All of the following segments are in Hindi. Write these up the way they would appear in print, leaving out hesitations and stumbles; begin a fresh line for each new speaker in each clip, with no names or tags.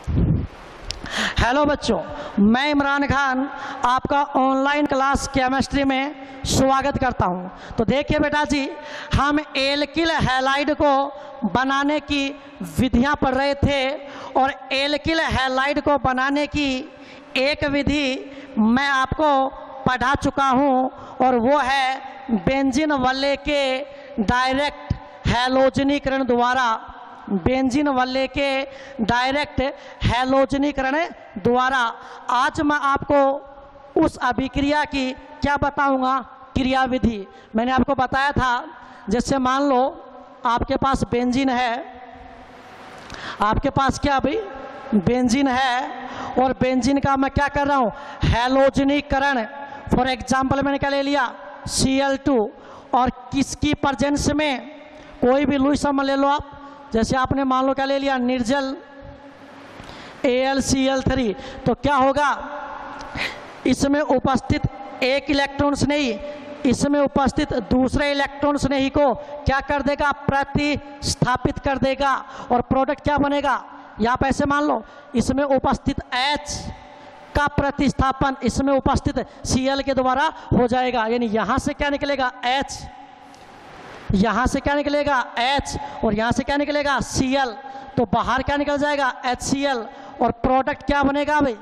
हेलो बच्चों, मैं इमरान खान आपका ऑनलाइन क्लास केमिस्ट्री में स्वागत करता हूं। तो देखिए बेटा जी, हम एल्किल हैलाइड को बनाने की विधियां पढ़ रहे थे और एल्किल हैलाइड को बनाने की एक विधि मैं आपको पढ़ा चुका हूं और वो है बेंजीन वल्ले के डायरेक्ट हैलोजनीकरण द्वारा। बेंजीन वल्ले के डायरेक्ट हैलोजनीकरण द्वारा आज मैं आपको उस अभिक्रिया की क्या बताऊंगा, क्रिया विधि। मैंने आपको बताया था, जैसे मान लो आपके पास बेंजीन है, आपके पास क्या भाई बेंजीन है और बेंजीन का मैं क्या कर रहा हूं, हैलोजनीकरण। फॉर एग्जाम्पल मैंने क्या ले लिया, Cl2, और किसकी प्रेजेंस में, कोई भी लुईस समूह ले लो आप, जैसे आपने मान लो क्या ले लिया, निर्जल AlCl3, तो क्या होगा, इसमें उपस्थित एक इलेक्ट्रॉन नहीं, इसमें उपस्थित दूसरे इलेक्ट्रॉन नहीं को क्या कर देगा, प्रतिस्थापित कर देगा और प्रोडक्ट क्या बनेगा। यहाँ पे ऐसे मान लो इसमें उपस्थित H का प्रतिस्थापन इसमें उपस्थित Cl के द्वारा हो जाएगा, यानी यहाँ से क्या निकलेगा H, यहाँ से क्या निकलेगा H और यहाँ से क्या निकलेगा Cl, तो बाहर क्या निकल जाएगा HCl और प्रोडक्ट क्या बनेगा भाई,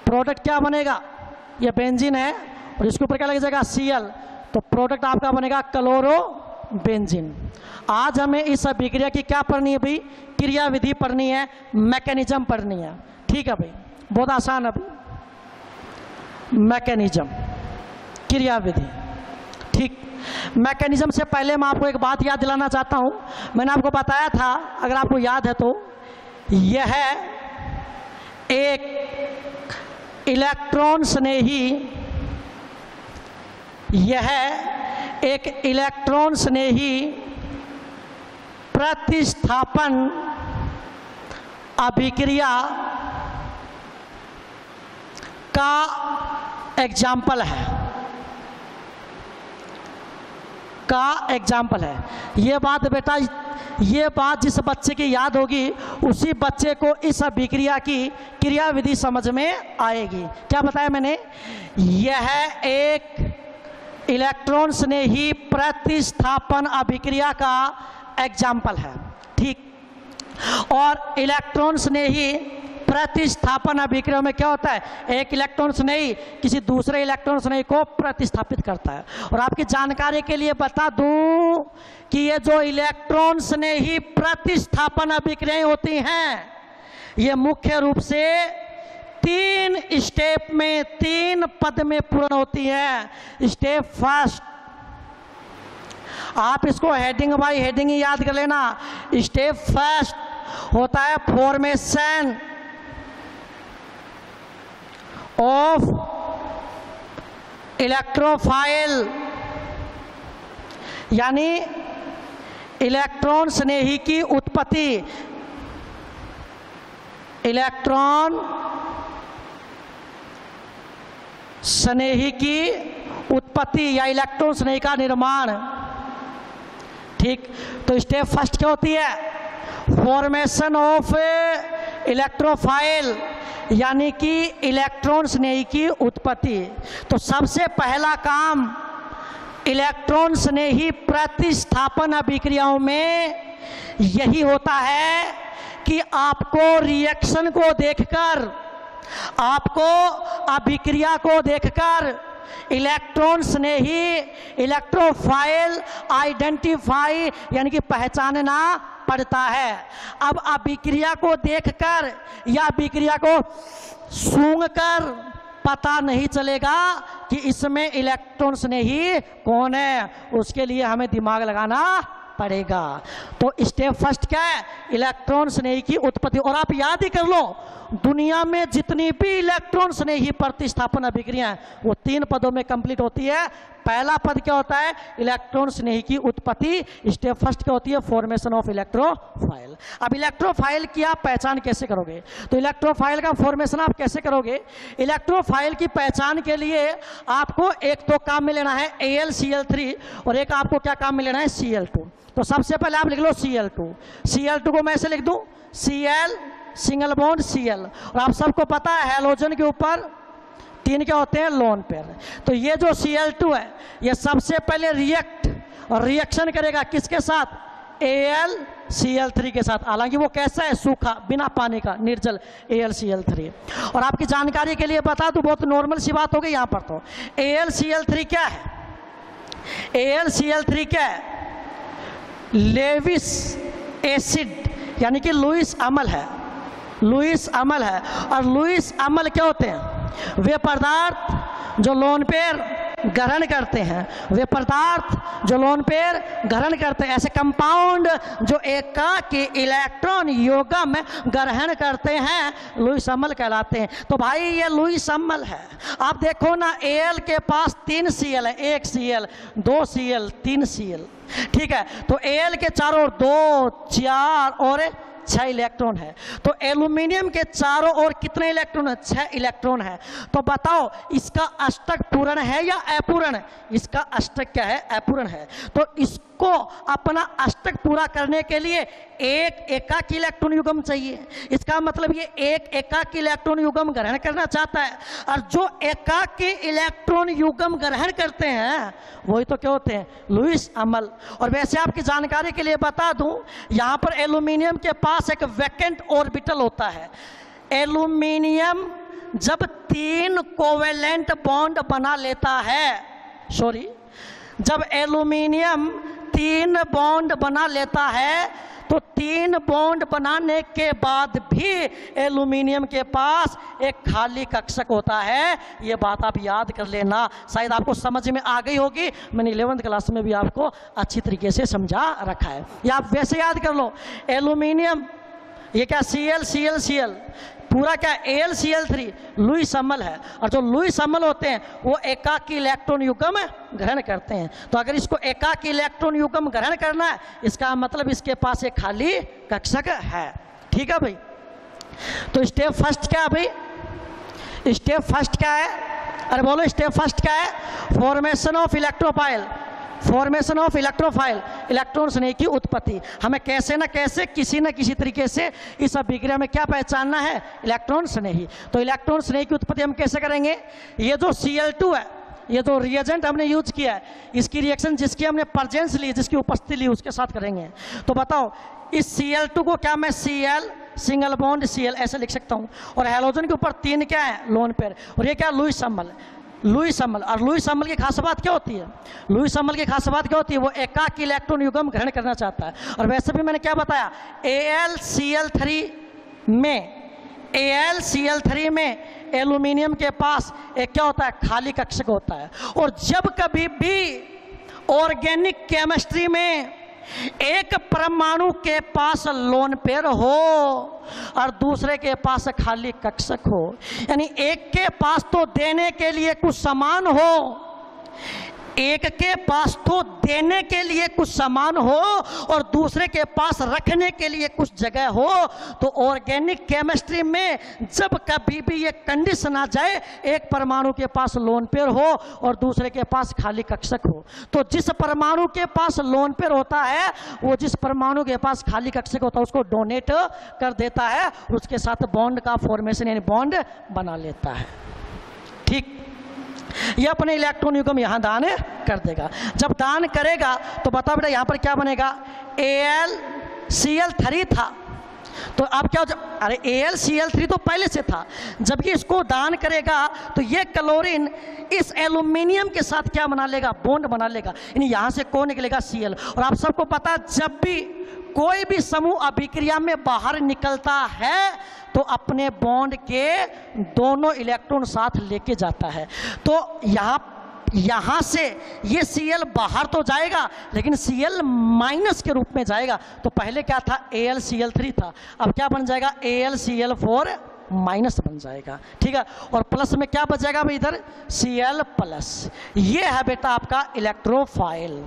प्रोडक्ट क्या बनेगा, ये बेंजीन है और इसके ऊपर क्या लग जाएगा Cl, तो प्रोडक्ट आपका बनेगा क्लोरो बेंजीन। आज हमें इस अभिक्रिया की क्या पढ़नी है भाई, क्रिया विधि पढ़नी है, मैकेनिज्म पढ़नी है। ठीक है भाई, बहुत आसान है भाई, मैकेनिज्म क्रिया विधि। ठीक, मैकेनिज्म से पहले मैं आपको एक बात याद दिलाना चाहता हूं। मैंने आपको बताया था, अगर आपको याद है तो, यह एक इलेक्ट्रॉन स्नेही, यह एक इलेक्ट्रॉन स्नेही प्रतिस्थापन अभिक्रिया का एग्जाम्पल है, का एग्जाम्पल है। ये बात बेटा, ये बात जिस बच्चे की याद होगी उसी बच्चे को इस अभिक्रिया की क्रिया विधि समझ में आएगी। क्या बताया मैंने, यह एक इलेक्ट्रॉन स्नेही प्रतिस्थापन अभिक्रिया का एग्जाम्पल है। ठीक, और इलेक्ट्रॉन स्नेही प्रतिस्थापन अभिक्रिया में क्या होता है, एक इलेक्ट्रॉन स्नेही किसी दूसरे इलेक्ट्रॉन स्नेही को प्रतिस्थापित करता है। और आपकी जानकारी के लिए बता दूं कि ये जो इलेक्ट्रॉन स्नेही प्रतिस्थापन अभिक्रियाएं होती हैं, ये मुख्य रूप से 3 स्टेप में, 3 पद में पूर्ण होती है। स्टेप फर्स्ट, आप इसको हेडिंग बाय हेडिंग ही याद कर लेना। स्टेप फर्स्ट होता है फॉर्मेशन ऑफ इलेक्ट्रोफाइल, यानी इलेक्ट्रॉन स्नेही की उत्पत्ति, इलेक्ट्रॉन स्नेही की उत्पत्ति या इलेक्ट्रॉन स्नेही का निर्माण। ठीक, तो स्टेप फर्स्ट क्या होती है, फॉर्मेशन ऑफ इलेक्ट्रोफाइल, यानी कि इलेक्ट्रॉन स्नेही की उत्पत्ति। तो सबसे पहला काम इलेक्ट्रॉन स्नेही प्रतिस्थापन अभिक्रियाओं में यही होता है कि आपको रिएक्शन को देखकर, आपको अभिक्रिया को देखकर इलेक्ट्रॉन स्नेही इलेक्ट्रोफाइल आइडेंटिफाई यानी कि पहचानना पड़ता है। अब अभिक्रिया को देखकर या अभिक्रिया को सूंघकर पता नहीं चलेगा कि इसमें इलेक्ट्रॉन स्नेही कौन है, उसके लिए हमें दिमाग लगाना पड़ेगा। तो स्टेप फर्स्ट क्या है, इलेक्ट्रॉन स्नेही की उत्पत्ति। और आप याद ही कर लो, दुनिया में जितनी भी इलेक्ट्रॉन स्नेही प्रतिस्थापन अभिक्रिया वो 3 पदों में कंप्लीट होती है। पहला पद क्या होता है, इलेक्ट्रॉन स्नेही की उत्पत्ति। स्टेप फर्स्ट क्या होती है, फॉर्मेशन ऑफ इलेक्ट्रोफाइल। अब इलेक्ट्रोफाइल की आप पहचान कैसे करोगे, तो इलेक्ट्रोफाइल का फॉर्मेशन आप कैसे करोगे। इलेक्ट्रोफाइल की पहचान के लिए आपको एक तो काम में लेना है AlCl3 और एक आपको क्या काम में लेना है Cl2। तो सबसे पहले आप लिख लो Cl2। Cl2 को मैं ऐसे लिख दूं, Cl सिंगल बॉन्ड Cl। और आप सबको पता है हैलोजन के ऊपर 3 क्या होते हैं, लोन पेयर। तो ये जो Cl2 है ये सबसे पहले रिएक्शन करेगा किसके साथ, AlCl3 के साथ। हालांकि वो कैसा है, सूखा, बिना पानी का, निर्जल AlCl3। और आपकी जानकारी के लिए बता दूं, बहुत नॉर्मल सी बात हो गई यहाँ पर। तो AlCl3 क्या है, AlCl3 क्या है, लेविस एसिड यानी कि लुईस अम्ल है, लुईस अम्ल है। और लुईस अम्ल क्या होते हैं, वे पदार्थ जो लोन पेयर ग्रहण करते हैं, वे पदार्थ जो लोन पेयर ग्रहण करते हैं, ऐसे कंपाउंड जो एकाकी इलेक्ट्रॉन युग्म ग्रहण करते हैं, लुईस अम्ल कहलाते हैं। तो भाई ये लुईस अम्ल है। आप देखो ना, Al के पास 3 Cl है, 1 Cl, 2 Cl, 3 Cl, ठीक है। तो Al के चारों ओर 2, 4 और 6 इलेक्ट्रॉन है। तो एल्यूमिनियम के चारों ओर कितने इलेक्ट्रॉन है, 6 इलेक्ट्रॉन है। तो बताओ इसका अष्टक पूर्ण है या अपूर्ण, इसका अष्टक क्या है, अपूर्ण है। तो इसको अपना अष्टक पूरा करने के लिए एक एकाकी इलेक्ट्रॉन युग्म चाहिए। इसका मतलब ये एक एकाकी इलेक्ट्रॉन युग्म ग्रहण करना चाहता है, और जो एकाकी इलेक्ट्रॉन युग्म ग्रहण करते हैं वही तो क्या होते हैं, लुईस अम्ल। और वैसे आपकी जानकारी के लिए बता दूं, यहां पर एल्यूमिनियम के पास एक वैकेंट ऑर्बिटल होता है। एल्यूमिनियम जब 3 कोवेलेंट बॉन्ड बना लेता है, जब एल्यूमिनियम 3 बॉन्ड बना लेता है, तो 3 बॉन्ड बनाने के बाद भी एल्यूमिनियम के पास एक खाली कक्षक होता है। ये बात आप याद कर लेना, शायद आपको समझ में आ गई होगी। मैंने 11th क्लास में भी आपको अच्छी तरीके से समझा रखा है, या आप वैसे याद कर लो। एल्यूमिनियम ये क्या, Cl पूरा क्या, AlCl3 लुईस अम्ल है। और जो लुईस अम्ल होते हैं वो एकाकी इलेक्ट्रॉन युग्म ग्रहण करते हैं। तो अगर इसको एकाकी इलेक्ट्रॉन युग्म ग्रहण करना है, इसका मतलब इसके पास एक खाली कक्षक है, ठीक है भाई। तो स्टेप फर्स्ट क्या है भाई, स्टेप फर्स्ट क्या है, अरे बोलो स्टेप फर्स्ट क्या है, formation of electrophile, formation of electrophile, electron स्नेही की उत्पत्ति। हमें कैसे ना कैसे, किसी न किसी तरीके से इस अभिक्रिया में क्या पहचानना है, इलेक्ट्रॉन स्नेही। तो इलेक्ट्रॉन स्नेही की उत्पत्ति हम कैसे करेंगे, ये जो Cl2 है, ये जो रिएजेंट हमने यूज किया है, इसकी रिएक्शन जिसकी हमने प्रेजेंस ली, जिसकी उपस्थिति ली, उसके साथ करेंगे। तो बताओ इस Cl2 को क्या मैं Cl सिंगल बॉन्ड Cl ऐसे लिख सकता हूँ, और हैलोजन के ऊपर 3 क्या है, लोन पेयर, और ये क्या, लुईस अम्ल, लुईस अम्ल। और लुईस अम्ल की खास बात क्या होती है, लुईस अम्ल की खास बात क्या होती है, वो एकाकी इलेक्ट्रॉन युग्म ग्रहण करना चाहता है। और वैसे भी मैंने क्या बताया, AlCl3 में एल्यूमिनियम के पास एक क्या होता है, खाली कक्षक होता है। और जब कभी भी ऑर्गेनिक केमिस्ट्री में एक परमाणु के पास लोन पेयर हो और दूसरे के पास खाली कक्षक हो, यानी एक के पास तो देने के लिए कुछ सामान हो, एक के पास तो देने के लिए कुछ सामान हो और दूसरे के पास रखने के लिए कुछ जगह हो, तो ऑर्गेनिक केमिस्ट्री में जब कभी भी ये कंडीशन आ जाए, एक परमाणु के पास लोन पेयर हो और दूसरे के पास खाली कक्षक हो, तो जिस परमाणु के पास लोन पेयर होता है वो जिस परमाणु के पास खाली कक्षक होता है उसको डोनेट कर देता है, उसके साथ बॉन्ड का फॉर्मेशन यानी बॉन्ड बना लेता है। ठीक, ये अपने इलेक्ट्रॉन युग्म यहां दान कर देगा। जब दान करेगा तो बता बेटा यहां पर क्या बनेगा, AlCl3 था, तो अब क्या हो, अरे AlCl3 तो पहले से था, जबकि इसको दान करेगा तो ये क्लोरीन इस एल्यूमिनियम के साथ क्या बना लेगा, बॉन्ड बना लेगा, यानी यहां से कौन निकलेगा, Cl। और आप सबको पता, जब भी कोई भी समूह अभिक्रिया में बाहर निकलता है तो अपने बॉन्ड के दोनों इलेक्ट्रॉन साथ लेके जाता है। तो यहां से ये Cl बाहर तो जाएगा लेकिन Cl माइनस के रूप में जाएगा। तो पहले क्या था, AlCl3 था, अब क्या बन जाएगा, AlCl4 माइनस बन जाएगा। ठीक है, और प्लस में क्या बचेगा भाई इधर, Cl प्लस। ये है बेटा आपका इलेक्ट्रोफाइल,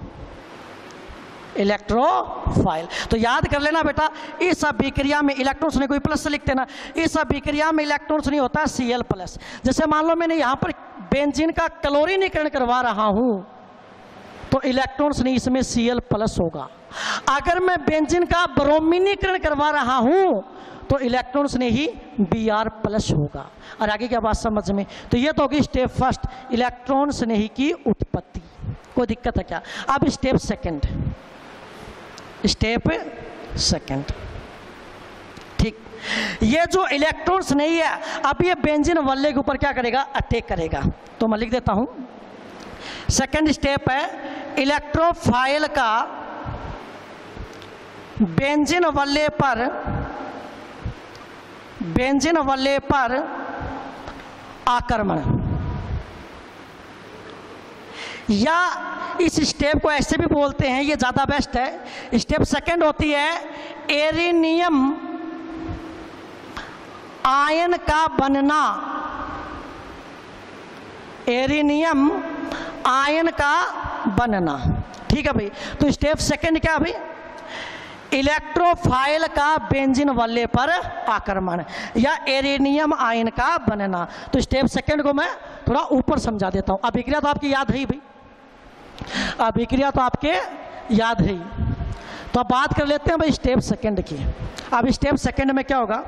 इलेक्ट्रोफाइल। तो याद कर लेना बेटा, इस अभिक्रिया में इलेक्ट्रॉन्स नहीं, कोई प्लस से लिखते ना, इस अभिक्रिया में इलेक्ट्रॉन्स नहीं होता है Cl प्लस। जैसे मान लो मैंने यहां पर बेंजीन का क्लोरीनीकरण करवा रहा हूं तो इलेक्ट्रॉन्स नहीं, इसमें Cl प्लस होगा। अगर मैं बेंजीन का ब्रोमीनीकरण करवा रहा हूं तो इलेक्ट्रॉन स्नेही Br प्लस होगा। और आगे क्या बात समझ में? तो ये तो होगी स्टेप फर्स्ट, इलेक्ट्रॉन स्नेही की उत्पत्ति। कोई दिक्कत है क्या? अब स्टेप सेकंड, स्टेप सेकंड, ठीक। ये जो इलेक्ट्रॉन्स नहीं है, अब ये बेंजीन वल्ले के ऊपर क्या करेगा? अटैक करेगा। तो मैं लिख देता हूं, सेकंड स्टेप है इलेक्ट्रोफाइल का बेंजीन वल्ले पर आक्रमण, या इस स्टेप को ऐसे भी बोलते हैं, ये ज्यादा बेस्ट है। स्टेप सेकंड होती है एरिनियम आयन का बनना, एरिनियम आयन का बनना, ठीक है भाई। तो स्टेप सेकंड क्या भाई? इलेक्ट्रोफाइल का बेंजीन वल्ले पर आक्रमण या एरेनियम आयन का बनना। तो स्टेप सेकंड को मैं थोड़ा ऊपर समझा देता हूं। अभिक्रिया तो आपकी याद है भाई, अभिक्रिया तो आपके याद है। तो अब बात कर लेते हैं भाई स्टेप सेकंड की। अब स्टेप सेकंड में क्या होगा?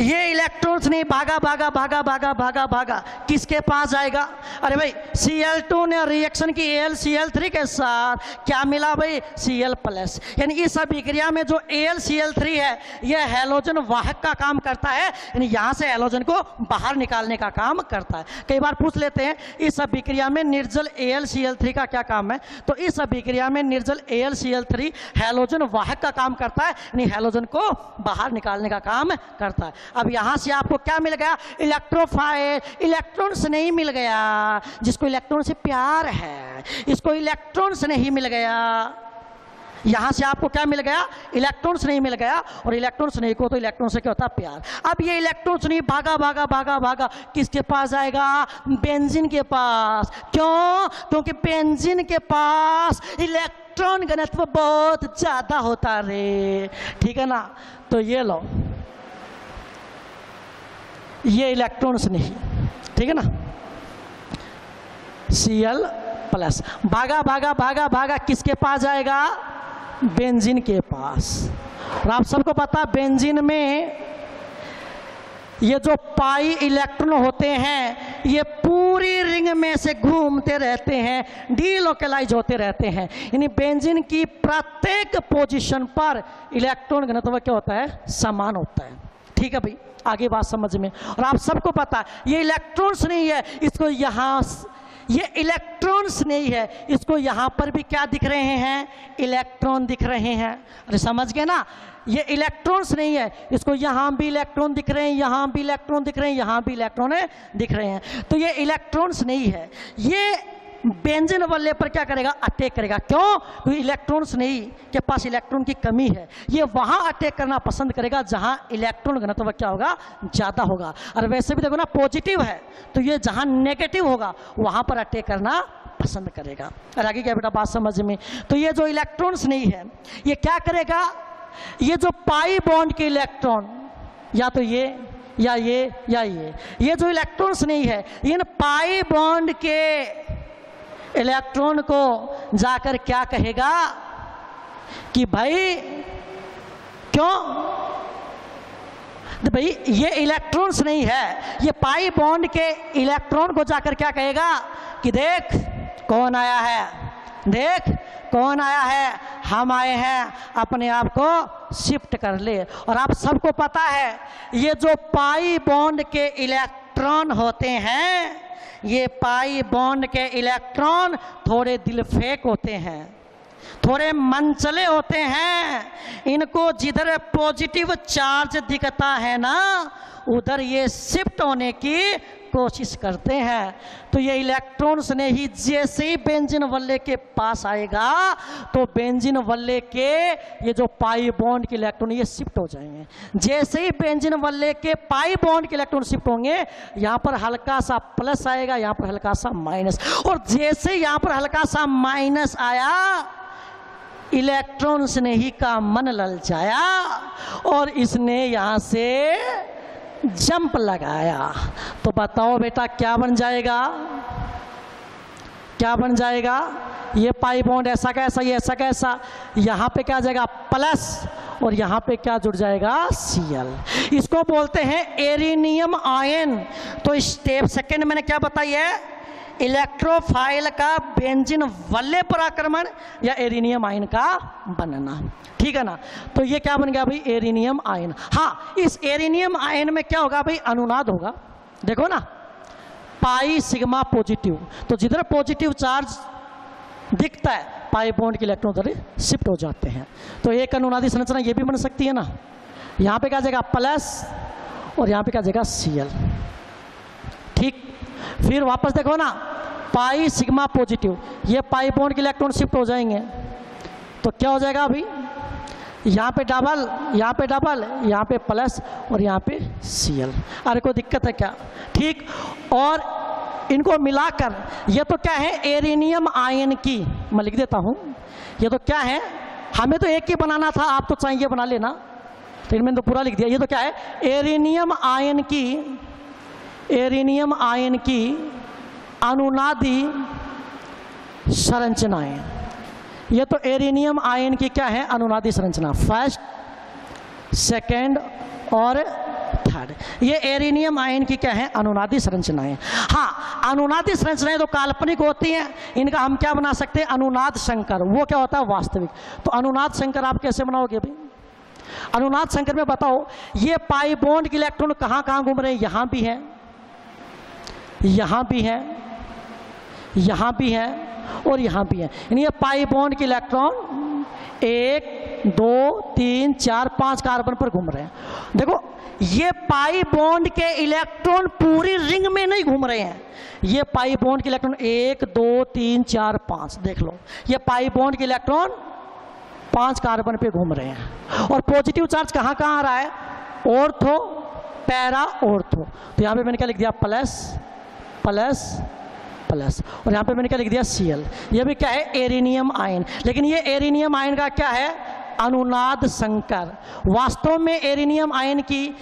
ये इलेक्ट्रॉन्स नहीं भागा भागा भागा भागा भागा भागा, किसके पास जाएगा? अरे भाई Cl2 ने रिएक्शन की AlCl3 के साथ, क्या मिला भाई? Cl plus. यानी इस अभिक्रिया में जो AlCl3 है यह हैलोजन वाहक का काम करता है, यानी यहां से हैलोजन को बाहर निकालने का काम करता है। कई बार पूछ लेते हैं इस अभिक्रिया में निर्जल AlCl3 का क्या काम है? तो इस अभिक्रिया में निर्जल AlCl3 हैलोजन वाहक का काम करता है, यानी हैलोजन को बाहर निकालने का काम करता है। अब यहां से आपको क्या मिल गया? इलेक्ट्रोफाइल, इलेक्ट्रॉन्स नहीं मिल गया। जिसको इलेक्ट्रॉन से प्यार है, इसको इलेक्ट्रॉन्स नहीं मिल गया। यहां से आपको क्या मिल गया? इलेक्ट्रॉन्स नहीं मिल गया। और इलेक्ट्रॉन्स नहीं को तो इलेक्ट्रॉन से क्या होता है? प्यार। अब ये इलेक्ट्रॉन्स नहीं भागा भागा भागा भागा, किसके पास जाएगा? बेंजीन के पास। क्यों? क्योंकि बेंजीन के पास इलेक्ट्रॉन घनत्व बहुत ज्यादा होता रे, ठीक है ना। तो ये लो, ये इलेक्ट्रॉन्स नहीं, ठीक है ना, Cl प्लस भागा भागा भागा भागा, किसके पास जाएगा? बेंजीन के पास। और आप सबको पता है बेंजीन में ये जो पाई इलेक्ट्रॉन होते हैं ये पूरी रिंग में से घूमते रहते हैं, डीलोकलाइज होते रहते हैं। यानी बेंजीन की प्रत्येक पोजीशन पर इलेक्ट्रॉन घनत्व क्या होता है? समान होता है, ठीक है भाई। आगे बात समझ में। और आप सबको पता है ये इलेक्ट्रॉन्स नहीं है, इसको यहां, ये इलेक्ट्रॉन्स नहीं है, इसको यहां पर भी क्या दिख रहे हैं? इलेक्ट्रॉन दिख रहे हैं। अरे समझ गए ना, ये इलेक्ट्रॉन्स नहीं है, इसको यहां भी इलेक्ट्रॉन दिख रहे हैं, यहां भी इलेक्ट्रॉन दिख रहे हैं, यहां भी इलेक्ट्रॉन दिख रहे हैं। तो ये इलेक्ट्रॉन्स नहीं है, ये बेंजीन वल्ले पर क्या करेगा? अटैक करेगा। क्यों? क्योंकि इलेक्ट्रॉन्स नहीं के पास इलेक्ट्रॉन की कमी है, ये वहां अटैक करना पसंद करेगा जहां इलेक्ट्रॉन घनत्व क्या होगा? ज्यादा होगा। और वैसे भी देखो ना पॉजिटिव है, तो ये जहां नेगेटिव होगा वहां पर अटैक करना पसंद करेगा। और आगे क्या बेटा बात समझ में? तो ये जो इलेक्ट्रॉन्स नहीं है ये क्या करेगा? ये जो पाई बॉन्ड के इलेक्ट्रॉन, या तो ये या ये या ये जो इलेक्ट्रॉन्स नहीं है, इन पाई बॉन्ड के इलेक्ट्रॉन को जाकर क्या कहेगा कि भाई क्यों? तो भाई ये इलेक्ट्रॉन्स नहीं है, ये पाई बॉन्ड के इलेक्ट्रॉन को जाकर क्या कहेगा कि देख कौन आया है, देख कौन आया है, हम आए हैं, अपने आप को शिफ्ट कर ले। और आप सबको पता है ये जो पाई बॉन्ड के इलेक्ट्रॉन होते हैं, ये पाई बॉन्ड के इलेक्ट्रॉन थोड़े दिलफेक होते हैं, थोड़े मनचले होते हैं। इनको जिधर पॉजिटिव चार्ज दिखता है ना उधर ये शिफ्ट होने की कोशिश करते हैं। तो ये इलेक्ट्रॉन्स ने ही जैसे ही बेंजीन वल्ले के पास आएगा तो बेंजीन वल्ले के ये जो पाई बॉन्ड के इलेक्ट्रॉन ये शिफ्ट हो जाएंगे। जैसे ही बेंजीन वल्ले के पाई बॉन्ड के इलेक्ट्रॉन शिफ्ट होंगे यहाँ पर हल्का सा प्लस आएगा, यहाँ पर हल्का सा माइनस, और जैसे यहाँ पर हल्का सा माइनस आया इलेक्ट्रॉन्स ने ही का मन ललचाया और इसने यहाँ से जंप लगाया। तो बताओ बेटा क्या बन जाएगा? क्या बन जाएगा? ये पाई बॉन्ड ऐसा कैसा, ये ऐसा कैसा, यहाँ पे क्या आ जाएगा? प्लस, और यहाँ पे क्या जुड़ जाएगा, Cl। इसको बोलते हैं एरिनियम आयन। तो स्टेप सेकंड मैंने क्या बताई है, इलेक्ट्रोफाइल का बेंजीन वल्ले पर आक्रमण या एरिनियम आयन का बनना, ठीक है ना। तो ये क्या बन गया भाई, एरिनियम आयन। हाँ, इस एरिनियम आयन में क्या होगा भाई, अनुनाद होगा। देखो ना, पाई सिग्मा पॉजिटिव, तो जिधर पॉजिटिव चार्ज दिखता है पाई बॉन्ड के इलेक्ट्रॉन उधर शिफ्ट हो जाते हैं। तो एक अनुनादी संरचना ये भी बन सकती है ना, यहाँ पे क्या जाएगा प्लस और यहाँ पे क्या जाएगा Cl, ठीक। फिर वापस देखो ना, पाई सिग्मा पॉजिटिव, ये पाई बॉन्ड के इलेक्ट्रॉन शिफ्ट हो जाएंगे, तो क्या हो जाएगा अभी, यहाँ पे डबल, यहाँ पे डबल, यहाँ पे प्लस और यहाँ पे Cl। अरे कोई दिक्कत है क्या, ठीक। और इनको मिलाकर ये तो क्या है, एरिनियम आयन की, मैं लिख देता हूँ, ये तो क्या है, हमें तो एक ही बनाना था, आप तो चाहिए बना लेना, तो मैंने तो पूरा लिख दिया। ये तो क्या है, एरिनियम आयन की अनुनादी संरचनाएं। ये तो एरिनियम आयन की क्या है, अनुनादी संरचना, फर्स्ट, सेकेंड और थर्ड। ये एरिनियम आयन की क्या है, अनुनादी संरचनाएं। हाँ, अनुनादी संरचनाएं तो काल्पनिक होती हैं, इनका हम क्या बना सकते हैं, अनुनाद संकर। वो क्या होता है, वास्तविक। तो अनुनाद संकर आप कैसे बनाओगे भाई, अनुनाद संकर में बताओ, ये पाई बॉन्ड के इलेक्ट्रॉन कहाँ कहाँ घूम रहे हैं, यहाँ भी है, यहाँ भी है, यहाँ भी है और यहाँ भी है। यानी ये पाई बॉन्ड के इलेक्ट्रॉन 1 2 3 4 5 कार्बन पर घूम रहे हैं। देखो, ये पाई बॉन्ड के इलेक्ट्रॉन पूरी रिंग में नहीं घूम रहे हैं, ये पाई बॉन्ड के इलेक्ट्रॉन 1 2 3 4 5, देख लो, ये पाई बॉन्ड के इलेक्ट्रॉन 5 कार्बन पे घूम रहे हैं। और पॉजिटिव चार्ज कहाँ कहाँ आ रहा है, ऑर्थो, पैरा, ऑर्थो। तो यहाँ पे मैंने क्या लिख दिया, प्लस प्लस प्लस, और यहाँ पे मैंने क्या लिख दिया, Cl। ये भी क्या है, एरिनियम आयन। लेकिन ये एरिनियम आयन का क्या है, अनुनाद संकर। वास्तव में एरिनियम आयन की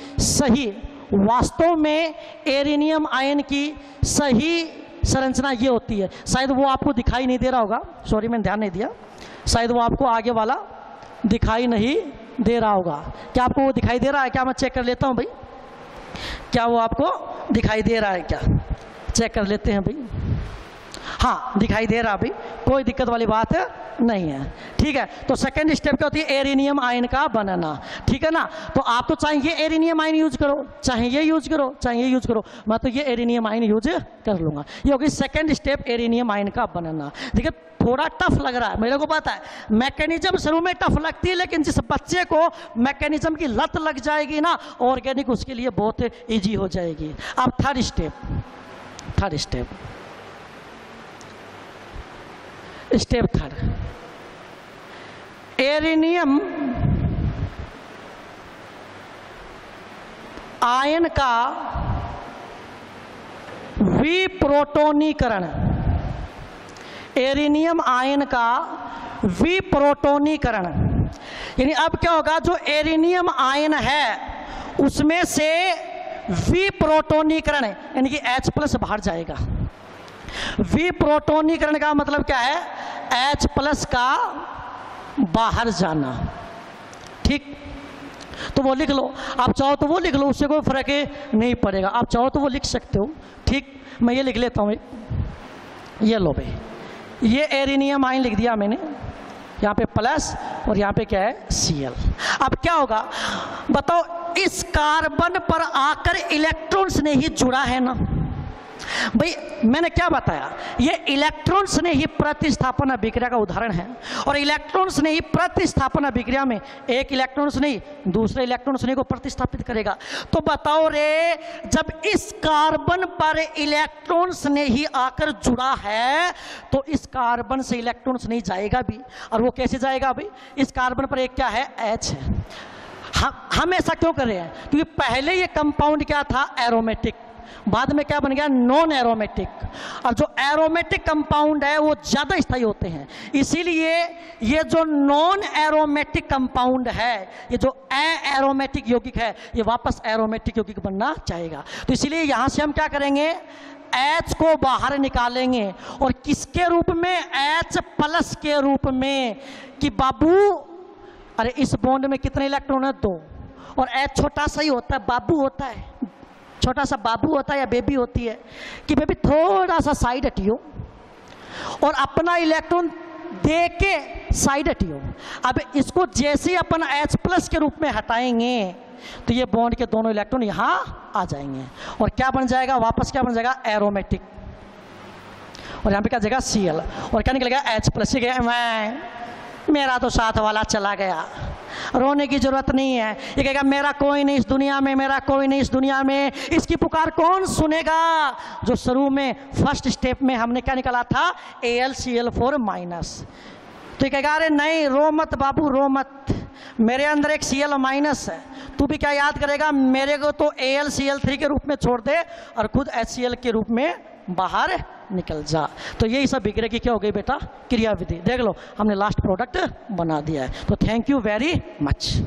सही संरचना ये होती है, शायद वो आपको दिखाई नहीं दे रहा होगा, सॉरी मैंने ध्यान नहीं दिया, शायद वो आपको आगे वाला दिखाई नहीं दे रहा होगा। क्या आपको वो दिखाई दे रहा है क्या, मैं चेक कर लेता हूँ भाई, क्या वो आपको दिखाई दे रहा है क्या, चेक कर लेते हैं भाई। हाँ, दिखाई दे रहा भाई, कोई दिक्कत वाली बात नहीं है, ठीक है। तो सेकंड स्टेप क्या होती है, एरिनियम आयन का बनना, ठीक है ना। तो आप तो चाहे ये एरिनियम आयन यूज करो, चाहे ये यूज करो, चाहे ये यूज करो, मैं तो ये एरिनियम आयन यूज कर लूंगा। ये होगी सेकंड स्टेप, एरिनियम आयन का बनना। देखिए थोड़ा टफ लग रहा है, मेरे को पता है, मैकेनिज्म शुरू में टफ लगती है, लेकिन जिस बच्चे को मैकेनिज्म की लत लग जाएगी ना ऑर्गेनिक, उसके लिए बहुत ईजी हो जाएगी। अब third step, step third, arenium ion का विप्रोटोनीकरण। एरिनियम आयन का विप्रोटोनीकरण, यानी अब क्या होगा, जो एरिनियम आयन है उसमें से विप्रोटोनीकरण यानी कि H+ बाहर जाएगा। विप्रोटोनीकरण का मतलब क्या है, H+ का बाहर जाना, ठीक। तो वो लिख लो, आप चाहो तो वो लिख लो, उससे कोई फर्क नहीं पड़ेगा, आप चाहो तो वो लिख सकते हो, ठीक। मैं ये लिख लेता हूँ, ये लो भाई, ये एरिनियम आयन लिख दिया मैंने, यहाँ पे प्लस और यहाँ पे क्या है, Cl। अब क्या होगा बताओ, इस कार्बन पर आकर इलेक्ट्रॉन्स ने ही जुड़ा है ना भाई, मैंने क्या बताया, ये इलेक्ट्रॉन्स ने ही प्रतिस्थापन अभिक्रिया का उदाहरण है। और इलेक्ट्रॉन्स ने ही प्रतिस्थापन अभिक्रिया में एक इलेक्ट्रॉन्स नहीं दूसरे इलेक्ट्रॉन्स ने को प्रतिस्थापित करेगा। तो बताओ रे, जब इस कार्बन पर इलेक्ट्रॉन्स ने ही आकर जुड़ा है तो इस कार्बन से इलेक्ट्रॉन्स नहीं जाएगा भी। और वो कैसे जाएगा भाई, इस कार्बन पर एक क्या है, H है। हम ऐसा क्यों कर रहे हैं, क्योंकि पहले ये कंपाउंड क्या था, एरोमेटिक, बाद में क्या बन गया, नॉन एरोमेटिक। और जो एरोमेटिक कंपाउंड है वो ज़्यादा स्थायी होते हैं, इसीलिए ये जो नॉन एरोमेटिक कंपाउंड है, ये जो एरोमेटिक यौगिक है, ये वापस एरोमेटिक यौगिक बनना चाहेगा। तो इसीलिए यहाँ से हम क्या करेंगे, H को बाहर निकालेंगे और किसके रूप में, H+ के रूप में, कि बाबू अरे इस बॉन्ड में कितने इलेक्ट्रॉन है? 2। और H छोटा सा ही होता है, बाबू होता है, छोटा सा बाबू होता है या बेबी होती है कि बेबी थोड़ा सा साइड हटियो और अपना इलेक्ट्रॉन दे के साइड हटियो। अब इसको जैसे ही अपन H+ के रूप में हटाएंगे तो ये बॉन्ड के दोनों इलेक्ट्रॉन यहाँ आ जाएंगे और क्या बन जाएगा? वापस क्या बन जाएगा? एरोमेटिक। और यहाँ पे क्या जाएगा? Cl। और क्या निकलेगा? H+। ये गया मेरा तो साथ वाला चला गया, रोने की जरूरत नहीं है। ये कहेगा मेरा कोई नहीं इस दुनिया में, मेरा कोई नहीं इस दुनिया में। इसकी पुकार कौन सुनेगा? जो शुरू में फर्स्ट स्टेप में हमने क्या निकाला था? AlCl4-। तो ये कहेगा अरे नहीं, रो मत बाबू, रो मत, मेरे अंदर एक Cl- है। तू भी क्या याद करेगा? मेरे को तो AlCl3 के रूप में छोड़ दे और खुद HCl के रूप में बाहर निकल जा। तो यही सब विग्रह की क्या हो गई बेटा? क्रियाविधि। देख लो हमने लास्ट प्रोडक्ट बना दिया है। तो थैंक यू वेरी मच।